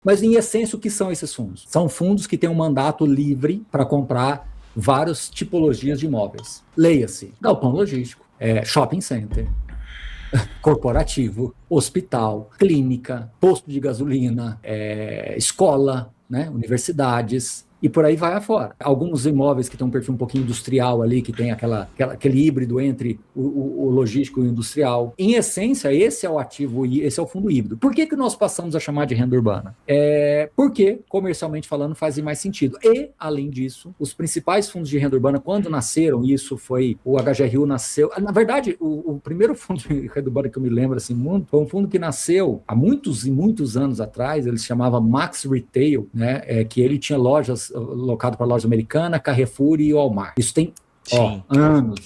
Mas, em essência, o que são esses fundos? São fundos que têm um mandato livre para comprar várias tipologias de imóveis. Leia-se, galpão logístico, shopping center, corporativo, hospital, clínica, posto de gasolina, escola, né, universidades, e por aí vai afora. Alguns imóveis que têm um perfil um pouquinho industrial ali, que tem aquele híbrido entre o logístico e o industrial. Em essência, esse é o ativo, esse é o fundo híbrido. Por que nós passamos a chamar de renda urbana? Porque, comercialmente falando, faz mais sentido. E, além disso, os principais fundos de renda urbana, quando nasceram, isso foi, o HGRU nasceu... Na verdade, o primeiro fundo de renda urbana que eu me lembro, assim, foi um fundo que nasceu há muitos e muitos anos atrás, ele se chamava Max Retail, né, que ele tinha lojas locado para loja americana, Carrefour e Walmart. Isso tem anos.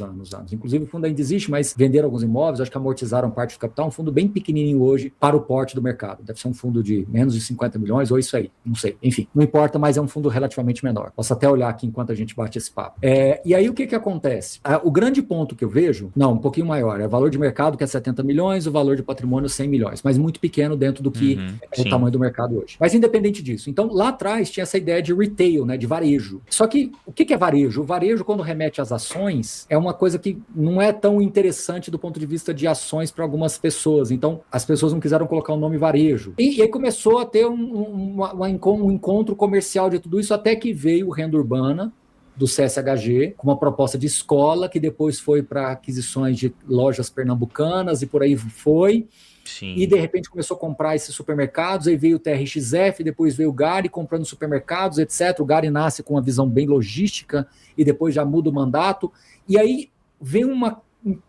Inclusive o fundo ainda existe, mas venderam alguns imóveis, acho que amortizaram parte do capital, um fundo bem pequenininho hoje para o porte do mercado. Deve ser um fundo de menos de 50 milhões ou isso aí, não sei. Enfim, não importa, mas é um fundo relativamente menor. Posso até olhar aqui enquanto a gente bate esse papo. E aí o que acontece? O grande ponto que eu vejo, um pouquinho maior, é o valor de mercado que é 70 milhões, o valor de patrimônio 100 milhões, mas muito pequeno dentro do que é o tamanho do mercado hoje. Mas independente disso, então lá atrás tinha essa ideia de retail, né, de varejo. Só que o que é varejo? O varejo, quando remete às ações, é uma coisa que não é tão interessante do ponto de vista de ações para algumas pessoas. Então, as pessoas não quiseram colocar o nome varejo. E aí começou a ter um encontro comercial de tudo isso, até que veio o Renda Urbana, do CSHG, com uma proposta de escola, que depois foi para aquisições de lojas pernambucanas e por aí foi. Sim. E de repente começou a comprar esses supermercados, aí veio o TRXF, depois veio o Gari comprando supermercados, etc. O Gari nasce com uma visão bem logística e depois já muda o mandato. E aí vem um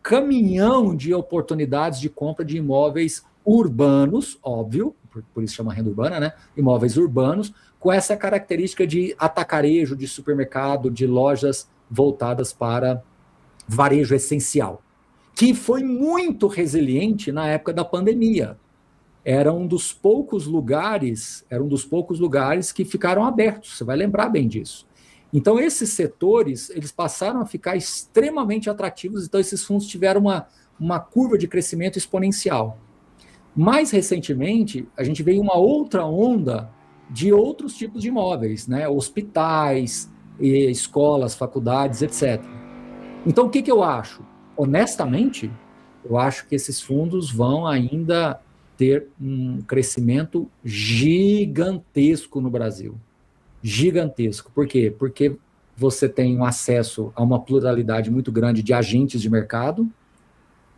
caminhão de oportunidades de compra de imóveis urbanos, óbvio, por isso chama renda urbana, né? Imóveis urbanos, com essa característica de atacarejo, de supermercado, de lojas voltadas para varejo essencial, que foi muito resiliente na época da pandemia. Era um dos poucos lugares que ficaram abertos, você vai lembrar bem disso. Então, esses setores, eles passaram a ficar extremamente atrativos, então esses fundos tiveram uma curva de crescimento exponencial. Mais recentemente, a gente veio uma outra onda de outros tipos de imóveis, né? Hospitais, escolas, faculdades, etc. Então, o que eu acho? Honestamente, eu acho que esses fundos vão ainda ter um crescimento gigantesco no Brasil. Gigantesco. Por quê? Porque você tem um acesso a uma pluralidade muito grande de agentes de mercado,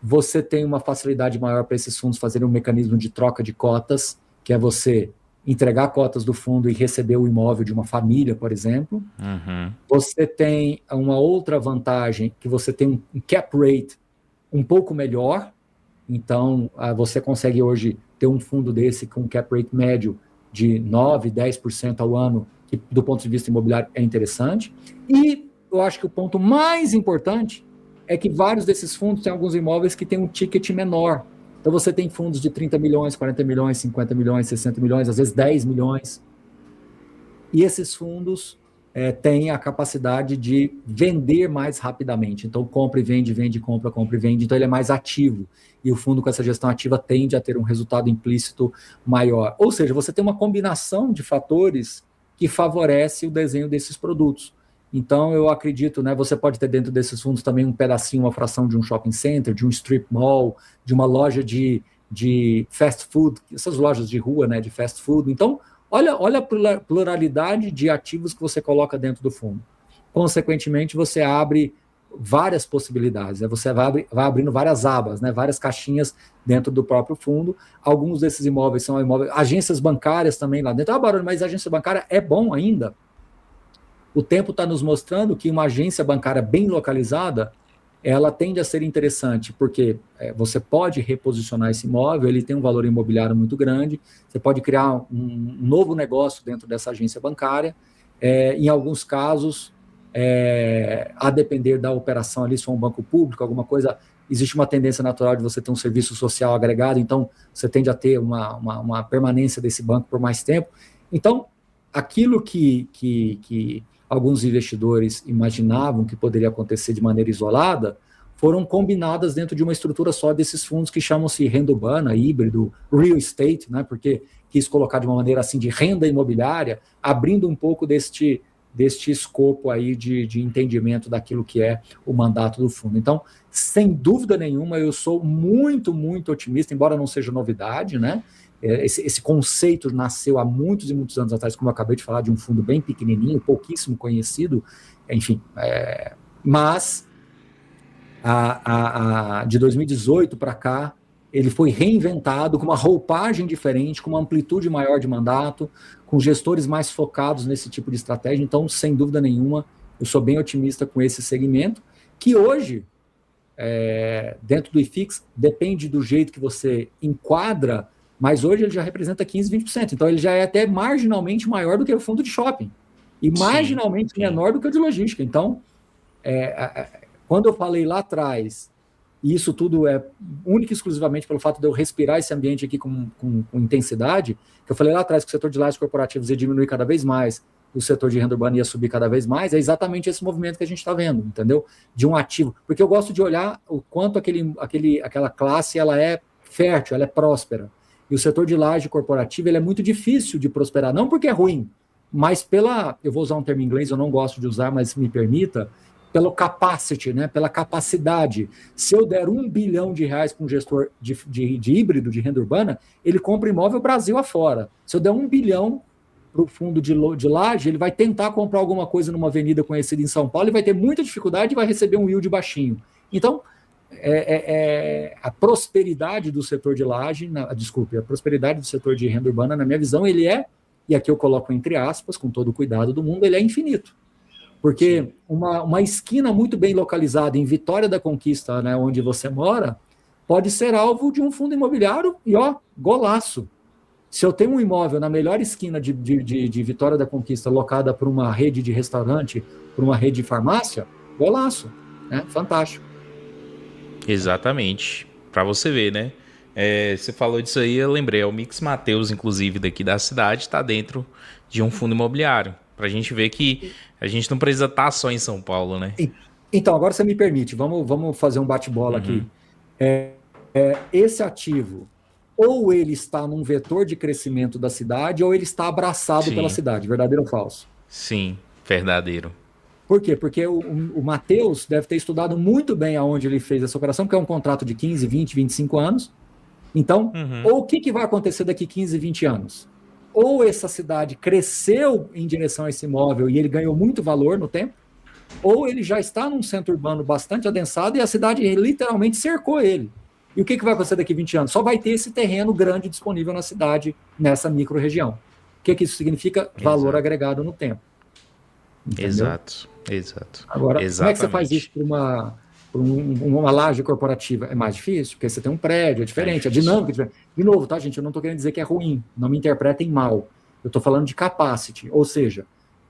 você tem uma facilidade maior para esses fundos fazerem um mecanismo de troca de cotas, que é você entregar cotas do fundo e receber o imóvel de uma família, por exemplo. Uhum. Você tem uma outra vantagem, que você tem um cap rate um pouco melhor, então você consegue hoje ter um fundo desse com um cap rate médio de 9%, 10% ao ano, que do ponto de vista imobiliário é interessante. E eu acho que o ponto mais importante é que vários desses fundos têm alguns imóveis que têm um ticket menor. Então você tem fundos de 30 milhões, 40 milhões, 50 milhões, 60 milhões, às vezes 10 milhões. E esses fundos têm a capacidade de vender mais rapidamente. Então compra e vende, vende, compra e vende. Então ele é mais ativo. E o fundo com essa gestão ativa tende a ter um resultado implícito maior. Ou seja, você tem uma combinação de fatores que favorece o desenho desses produtos. Então, eu acredito, né, você pode ter dentro desses fundos também um pedacinho, uma fração de um shopping center, de um strip mall, de uma loja de fast food, essas lojas de rua, né, de fast food. Então, olha a pluralidade de ativos que você coloca dentro do fundo. Consequentemente, você abre várias possibilidades, né? Você vai abrindo várias abas, né, várias caixinhas dentro do próprio fundo. Alguns desses imóveis são imóveis, agências bancárias também lá dentro. Barulho, mas a agência bancária é bom ainda? O tempo está nos mostrando que uma agência bancária bem localizada, ela tende a ser interessante, porque você pode reposicionar esse imóvel, ele tem um valor imobiliário muito grande, você pode criar um novo negócio dentro dessa agência bancária. Em alguns casos, a depender da operação ali, se for um banco público, alguma coisa, existe uma tendência natural de você ter um serviço social agregado, então você tende a ter uma permanência desse banco por mais tempo. Então, aquilo que alguns investidores imaginavam que poderia acontecer de maneira isolada, foram combinadas dentro de uma estrutura só desses fundos que chamam-se renda urbana, híbrido, real estate, né? Porque quis colocar de uma maneira assim de renda imobiliária, abrindo um pouco deste escopo aí de entendimento daquilo que é o mandato do fundo. Então, sem dúvida nenhuma, eu sou muito, muito otimista, embora não seja novidade, né? Esse conceito nasceu há muitos e muitos anos atrás, como eu acabei de falar, de um fundo bem pequenininho, pouquíssimo conhecido, enfim, mas de 2018 para cá, ele foi reinventado com uma roupagem diferente, com uma amplitude maior de mandato, com gestores mais focados nesse tipo de estratégia. Então, sem dúvida nenhuma, eu sou bem otimista com esse segmento, que hoje, dentro do IFIX, depende do jeito que você enquadra, mas hoje ele já representa 15%. 20%. Então, ele já é até marginalmente maior do que o fundo de shopping e marginalmente menor do que o de logística. Então, quando eu falei lá atrás, e isso tudo é único e exclusivamente pelo fato de eu respirar esse ambiente aqui com intensidade, que eu falei lá atrás que o setor de lajes corporativos ia diminuir cada vez mais, e o setor de renda urbana ia subir cada vez mais, é exatamente esse movimento que a gente está vendo, entendeu? De um ativo. Porque eu gosto de olhar o quanto aquela classe ela é fértil, ela é próspera. E o setor de laje corporativa ele é muito difícil de prosperar, não porque é ruim, mas eu vou usar um termo em inglês, eu não gosto de usar, mas me permita, pelo capacity, né, pela capacidade. Se eu der R$1 bilhão para um gestor de híbrido, de renda urbana, ele compra imóvel Brasil afora. Se eu der R$1 bilhão para o fundo de laje, ele vai tentar comprar alguma coisa numa avenida conhecida em São Paulo e vai ter muita dificuldade e vai receber um yield baixinho. Então, a prosperidade do setor de laje, a prosperidade do setor de renda urbana, na minha visão, ele e aqui eu coloco entre aspas, com todo o cuidado do mundo, ele é infinito. Porque uma esquina muito bem localizada em Vitória da Conquista, né, onde você mora, pode ser alvo de um fundo imobiliário e, golaço. Se eu tenho um imóvel na melhor esquina de Vitória da Conquista, locada por uma rede de restaurante, por uma rede de farmácia, golaço, né? Fantástico. Exatamente. Para você ver, né? Você falou disso aí, eu lembrei. O Mix Mateus, inclusive, daqui da cidade, está dentro de um fundo imobiliário. Para a gente ver que a gente não precisa estar só em São Paulo, né? Então, agora você me permite, vamos fazer um bate-bola aqui. Esse ativo, ou ele está num vetor de crescimento da cidade, ou ele está abraçado pela cidade, verdadeiro ou falso? Sim, verdadeiro. Por quê? Porque o Mateus deve ter estudado muito bem aonde ele fez essa operação, porque é um contrato de 15, 20, 25 anos. Então, ou o que vai acontecer daqui 15, 20 anos? Ou essa cidade cresceu em direção a esse imóvel e ele ganhou muito valor no tempo, ou ele já está num centro urbano bastante adensado e a cidade literalmente cercou ele. E o que vai acontecer daqui 20 anos? Só vai ter esse terreno grande disponível na cidade, nessa micro-região. O que isso significa? Valor agregado no tempo. Entendeu? Exato. Agora, como é que você faz isso para uma laje corporativa? É mais difícil, porque você tem um prédio, é diferente, a dinâmica é diferente. De novo, tá, gente? Eu não estou querendo dizer que é ruim, não me interpretem mal. Eu estou falando de capacity, ou seja,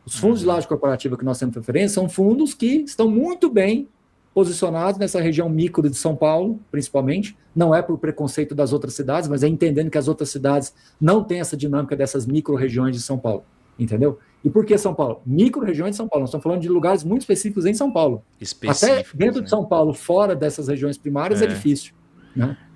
os fundos de laje corporativa que nós temos referência são fundos que estão muito bem posicionados nessa região micro de São Paulo, principalmente. Não é por preconceito das outras cidades, mas é entendendo que as outras cidades não têm essa dinâmica dessas micro-regiões de São Paulo. Entendeu? E por que São Paulo? Micro-regiões de São Paulo. Nós estamos falando de lugares muito específicos em São Paulo. Até dentro de São Paulo, fora dessas regiões primárias, é difícil. Né?